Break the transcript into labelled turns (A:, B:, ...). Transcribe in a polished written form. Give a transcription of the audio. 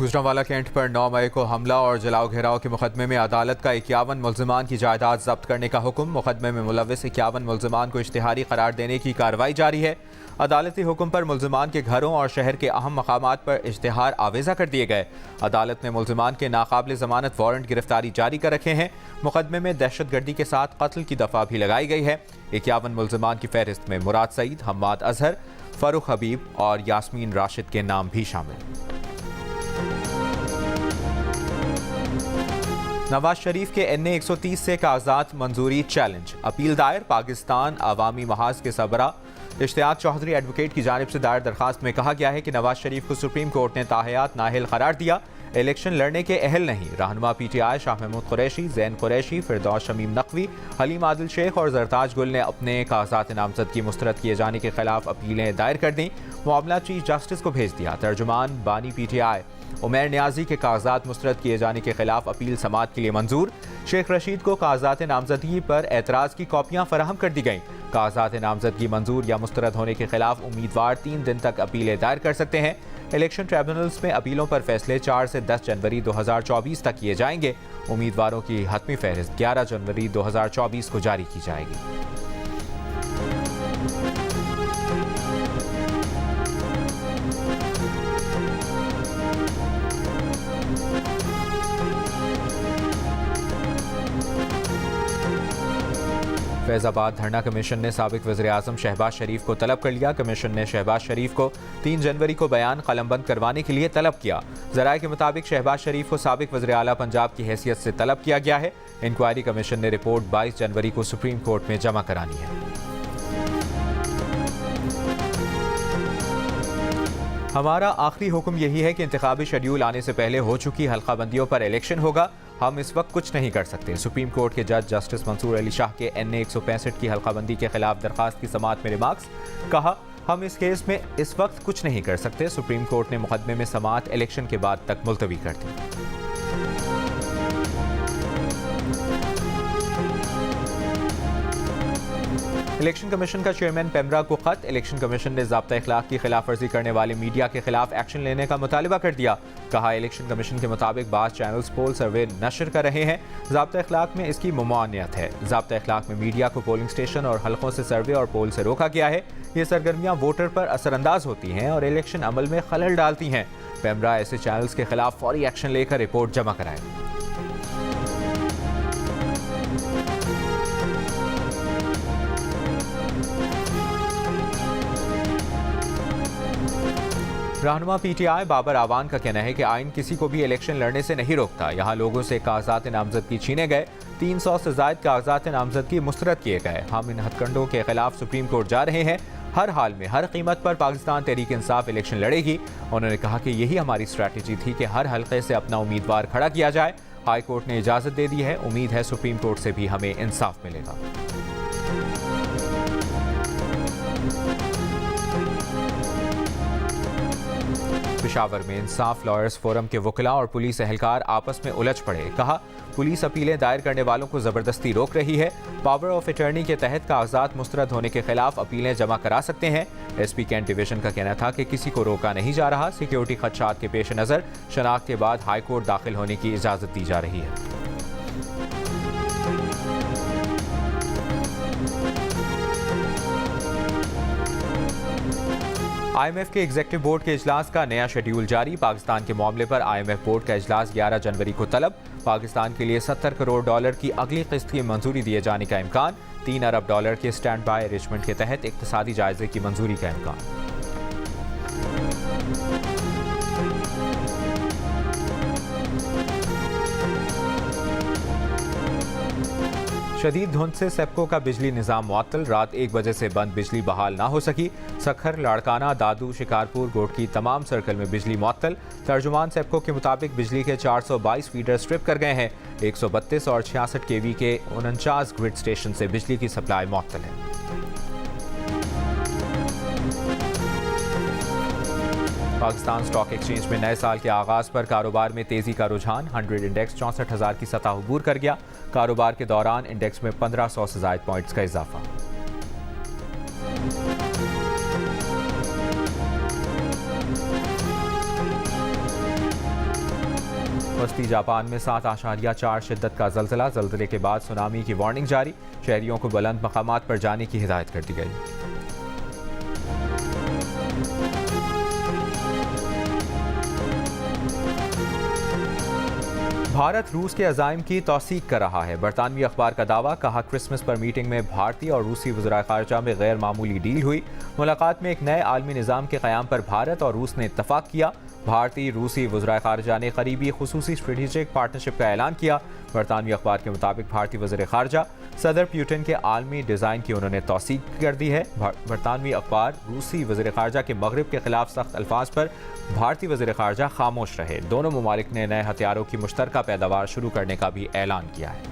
A: Gujranwala cantt पर 9 मई को हमला और जलाओ घेराव के मुकदमे में अदालत का 51 मुल्जिमान की जायदाद जब्त करने का हुक्म। मुकदमे में मुलविस 51 मुल्जिमान को इश्तिहारी करार देने की कार्रवाई जारी है। अदालती हुक्म पर मुल्जिमान के घरों और शहर के अहम मकामात पर इश्तिहार आवेजा कर दिए गए। अदालत ने मुल्जिमान के नाकाबिल जमानत वारंट गिरफ्तारी जारी कर रखे हैं। मुकदमे में दहशतगर्दी के साथ कत्ल की दफा भी लगाई गई है। 51 मुल्जिमान की फहरिस्त में मुराद सईद, हम्माद अजहर, फरूख हबीब और यास्मीन राशिद के नाम भी शामिल। नवाज शरीफ के NA 130 से कागजात मंजूरी चैलेंज, अपील दायर। पाकिस्तान अवामी महाज के सबरा इश्तियाक चौधरी एडवोकेट की जानिब से दायर दरखास्त में कहा गया है कि नवाज शरीफ को सुप्रीम कोर्ट ने ताहयात नाअहल करार दिया, इलेक्शन लड़ने के अहल नहीं। रहनुमा PTI शाह महमूद कुरैशी, जैन कुरैशी, फिरदौस शमीम नकवी, हलीम आदिल शेख और जरताज गुल ने अपने कागजात नामजदगी मुस्तरद किए जाने के खिलाफ अपीलें दायर कर दी। मामला चीफ जस्टिस को भेज दिया। तर्जुमान बानी PTI उमैर नियाजी के कागजात मुस्तरद किए जाने के खिलाफ अपील समाअत के लिए मंजूर। शेख रशीद को कागजात नामजदगी पर एतराज़ की कॉपियां फराहम कर दी गईं। कागजात नामजदगी मंजूर या मुस्तरद होने के खिलाफ उम्मीदवार 3 दिन तक अपीलें दायर कर सकते हैं। इलेक्शन ट्रिब्यूनल्स में अपीलों पर फैसले 4 से 10 जनवरी 2024 तक किए जाएंगे। उम्मीदवारों की हतमी फहरिस्त 11 जनवरी 2024 को जारी की जाएगी। फैजाबाद धरना कमीशन ने साबिक वज़ीर-ए-आज़म शहबाज शरीफ को तलब कर लिया। कमीशन ने शहबाज शरीफ को 3 जनवरी को बयान कलमबंद करवाने के लिए तलब किया। ज़राए के मुताबिक शहबाज शरीफ को साबिक वज़ीर आला पंजाब की हैसियत से तलब किया गया है। इंक्वायरी कमीशन ने रिपोर्ट 22 जनवरी को सुप्रीम कोर्ट में जमा करानी है। हमारा आखिरी हुक्म यही है कि इंतखाबी शेड्यूल आने से पहले हो चुकी हल्काबंदियों पर इलेक्शन होगा। हम इस वक्त कुछ नहीं कर सकते। सुप्रीम कोर्ट के जज जस्टिस मंसूर अली शाह के NA 165 की हल्काबंदी के खिलाफ दरखास्त की समाअत में रिमार्क्स। कहा, हम इस केस में इस वक्त कुछ नहीं कर सकते। सुप्रीम कोर्ट ने मुकदमे में समाअत इलेक्शन के बाद तक मुलतवी कर दी। इलेक्शन कमीशन का चेयरमैन पेमरा को खत। इलेक्शन कमीशन ने ज़ाब्ता इखलाक की खिलाफ वर्जी करने वाले मीडिया के खिलाफ एक्शन लेने का मुतालबा कर दिया। कहा, इलेक्शन कमीशन के मुताबिक बाज़ चैनल्स पोल सर्वे नशर कर रहे हैं। ज़ाब्ता इखलाक में इसकी ममानियत है। ज़ाब्ता इखलाक में मीडिया को पोलिंग स्टेशन और हलकों से सर्वे और पोल से रोका गया है। ये सरगर्मियाँ वोटर पर असरअंदाज होती हैं और इलेक्शन अमल में खलल डालती हैं। पेमरा ऐसे चैनल्स के खिलाफ फौरी एक्शन लेकर रिपोर्ट जमा कराए। रहनुमा PTI बाबर आवान का कहना है कि आइन किसी को भी इलेक्शन लड़ने से नहीं रोकता। यहाँ लोगों से कागजात नामजदगी छीने गए, 300 से ज़ायद कागजात नामजदगी मुस्तरद किए गए। हम इन हथकंडों के खिलाफ सुप्रीम कोर्ट जा रहे हैं। हर हाल में हर कीमत पर पाकिस्तान तहरीक इंसाफ इलेक्शन लड़ेगी। उन्होंने कहा कि यही हमारी स्ट्रैटेजी थी कि हर हल्के से अपना उम्मीदवार खड़ा किया जाए। हाई कोर्ट ने इजाज़त दे दी है। उम्मीद है सुप्रीम कोर्ट से भी हमें इंसाफ मिलेगा। पेशावर में इंसाफ लॉयर्स फोरम के वकीला और पुलिस एहलकार आपस में उलझ पड़े। कहा, पुलिस अपीलें दायर करने वालों को जबरदस्ती रोक रही है। पावर ऑफ अटर्नी के तहत कागजात मुस्तरद होने के खिलाफ अपीलें जमा करा सकते हैं। SP कैंट डिवीजन का कहना था कि किसी को रोका नहीं जा रहा। सिक्योरिटी खदशात के पेश नज़र शनाख्त के बाद हाई कोर्ट दाखिल होने की इजाज़त दी जा रही है। IMF के एग्जीक्यूटिव बोर्ड के इजलास का नया शेड्यूल जारी। पाकिस्तान के मामले पर IMF बोर्ड का इजलास 11 जनवरी को तलब। पाकिस्तान के लिए $70 करोड़ की अगली किस्त की मंजूरी दिए जाने का इम्कान। $3 अरब के स्टैंड बाय अरेंजमेंट के तहत इक्तिसादी जायजे की मंजूरी का इम्कान। शदीद धुंध से सेप्को का बिजली निज़ाम मुअत्तल। रात 1 बजे से बंद बिजली बहाल ना हो सकी। सखर, लाड़काना, दादू, शिकारपुर, गोट की तमाम सर्कल में बिजली मुअत्तल। तर्जुमान सेप्को के मुताबिक बिजली के 422 फीडर स्ट्रिप कर गए हैं। 132 और 66 kV के 49 ग्रिड स्टेशन से बिजली की सप्लाई मुअत्तल है। पाकिस्तान स्टॉक एक्सचेंज में नए साल के आगाज पर कारोबार में तेजी का रुझान। 100 इंडेक्स 64,000 की सतह अबूर कर गया। कारोबार के दौरान इंडेक्स में 1500 से ज़ायद पॉइंट्स का इजाफा। वस्ती जापान में 7.4 शिद्दत का जल्जला। जल्जले के बाद सुनामी की वार्निंग जारी। शहरियों को बुलंद मकामात पर जाने की हिदायत कर दी गई। भारत रूस के अज़ाइम की तौसीक कर रहा है। बरतानवी अखबार का दावा, कहा क्रिसमस पर मीटिंग में भारतीय और रूसी वज़ीर ख़ारजा में गैर मामूली डील हुई। मुलाकात में एक नए आलमी निज़ाम के क़याम पर भारत और रूस ने इत्तफ़ाक़ किया। भारतीय रूसी वज़ीर ख़ारजा ने करीबी खुसूसी स्ट्रेटेजिक पार्टनरशिप का ऐलान किया। बरतानवी अखबार के मुताबिक भारतीय वज़ीर ख़ारजा सदर पुतिन के आलमी डिज़ाइन की उन्होंने तौसीक कर दी है। बरतानवी अखबार, रूसी वज़ीर ख़ारजा के मगरब के खिलाफ सख्त अल्फाज पर भारतीय वज़ीर ख़ारजा खामोश रहे। दोनों ममालिक ने नए हथियारों की मुश्तरका पैदावार शुरू करने का भी ऐलान किया है।